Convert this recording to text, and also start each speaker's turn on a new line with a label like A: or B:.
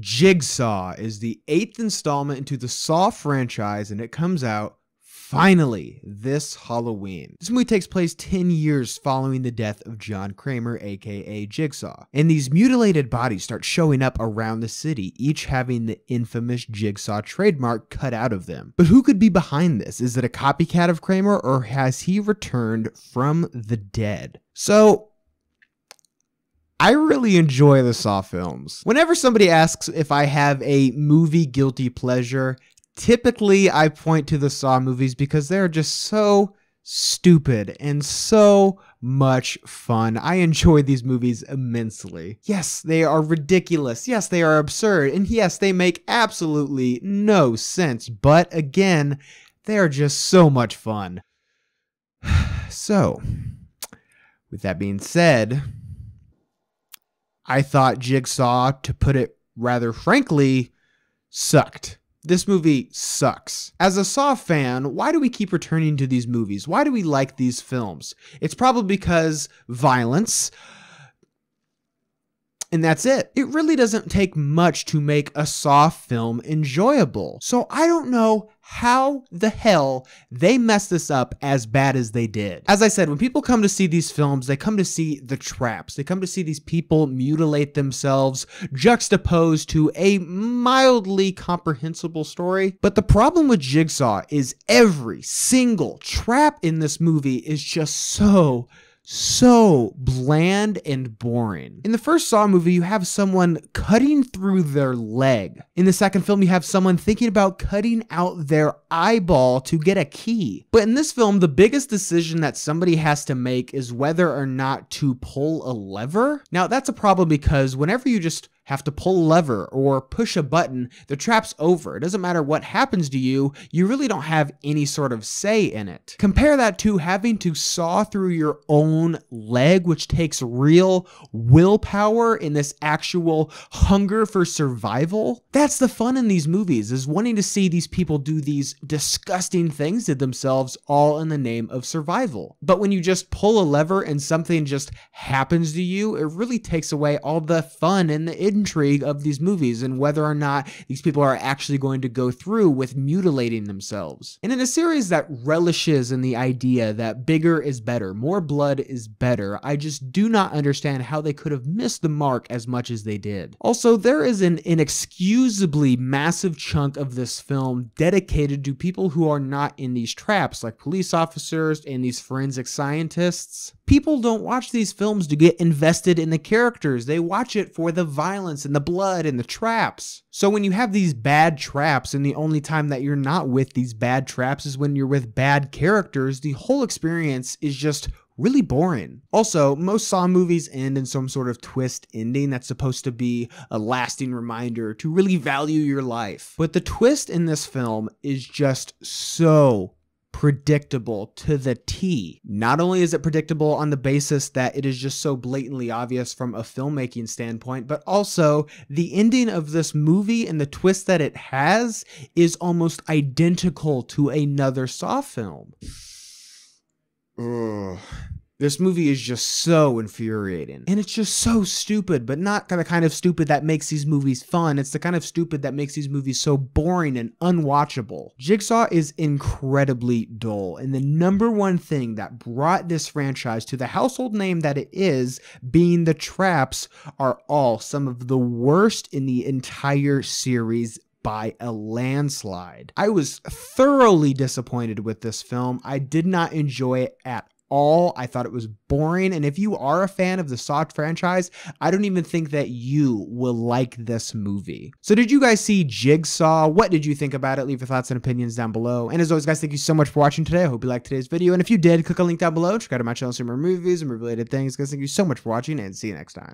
A: Jigsaw is the 8th installment into the Saw franchise, and it comes out finally this Halloween. This movie takes place 10 years following the death of John Kramer, aka Jigsaw, and these mutilated bodies start showing up around the city, each having the infamous Jigsaw trademark cut out of them. But who could be behind this? Is it a copycat of Kramer, or has he returned from the dead? So I really enjoy the Saw films. Whenever somebody asks if I have a movie guilty pleasure, typically I point to the Saw movies because they're just so stupid and so much fun. I enjoy these movies immensely. Yes, they are ridiculous. Yes, they are absurd. And yes, they make absolutely no sense. But again, they are just so much fun. So, with that being said, I thought Jigsaw, to put it rather frankly, sucked. This movie sucks. As a Saw fan, why do we keep returning to these movies? Why do we like these films? It's probably because violence, and that's it. It really doesn't take much to make a Saw film enjoyable. So I don't know how the hell they messed this up as bad as they did. As I said, when people come to see these films, they come to see the traps. They come to see these people mutilate themselves, juxtaposed to a mildly comprehensible story. But the problem with Jigsaw is every single trap in this movie is just so bland and boring. In the first Saw movie, you have someone cutting through their leg. In the second film, you have someone thinking about cutting out their eyeball to get a key. But in this film, the biggest decision that somebody has to make is whether or not to pull a lever. Now, that's a problem because whenever you just have to pull a lever or push a button, the trap's over. It doesn't matter what happens to you, you really don't have any sort of say in it. Compare that to having to saw through your own leg, which takes real willpower and this actual hunger for survival. That's the fun in these movies, is wanting to see these people do these disgusting things to themselves, all in the name of survival. But when you just pull a lever and something just happens to you, it really takes away all the fun and the intrigue of these movies and whether or not these people are actually going to go through with mutilating themselves. And in a series that relishes in the idea that bigger is better, more blood is better, I just do not understand how they could have missed the mark as much as they did. Also, there is an inexcusably massive chunk of this film dedicated to people who are not in these traps, like police officers and these forensic scientists. People don't watch these films to get invested in the characters. They watch it for the violence and the blood and the traps. So when you have these bad traps and the only time that you're not with these bad traps is when you're with bad characters, the whole experience is just really boring. Also, most Saw movies end in some sort of twist ending that's supposed to be a lasting reminder to really value your life. But the twist in this film is just so predictable to the T. Not only is it predictable on the basis that it is just so blatantly obvious from a filmmaking standpoint, but also the ending of this movie and the twist that it has is almost identical to another Saw film. Ugh. This movie is just so infuriating. And it's just so stupid, but not the kind of stupid that makes these movies fun. It's the kind of stupid that makes these movies so boring and unwatchable. Jigsaw is incredibly dull, and the number one thing that brought this franchise to the household name that it is, being the traps, are all some of the worst in the entire series by a landslide. I was thoroughly disappointed with this film. I did not enjoy it at all. I thought it was boring, and if you are a fan of the Saw franchise, I don't even think that you will like this movie. So did you guys see Jigsaw? What did you think about it? Leave your thoughts and opinions down below. And as always, guys, thank you so much for watching today. I hope you liked today's video, and if you did, click a link down below. Check out my channel for more movies and related things. Guys, thank you so much for watching, and see you next time.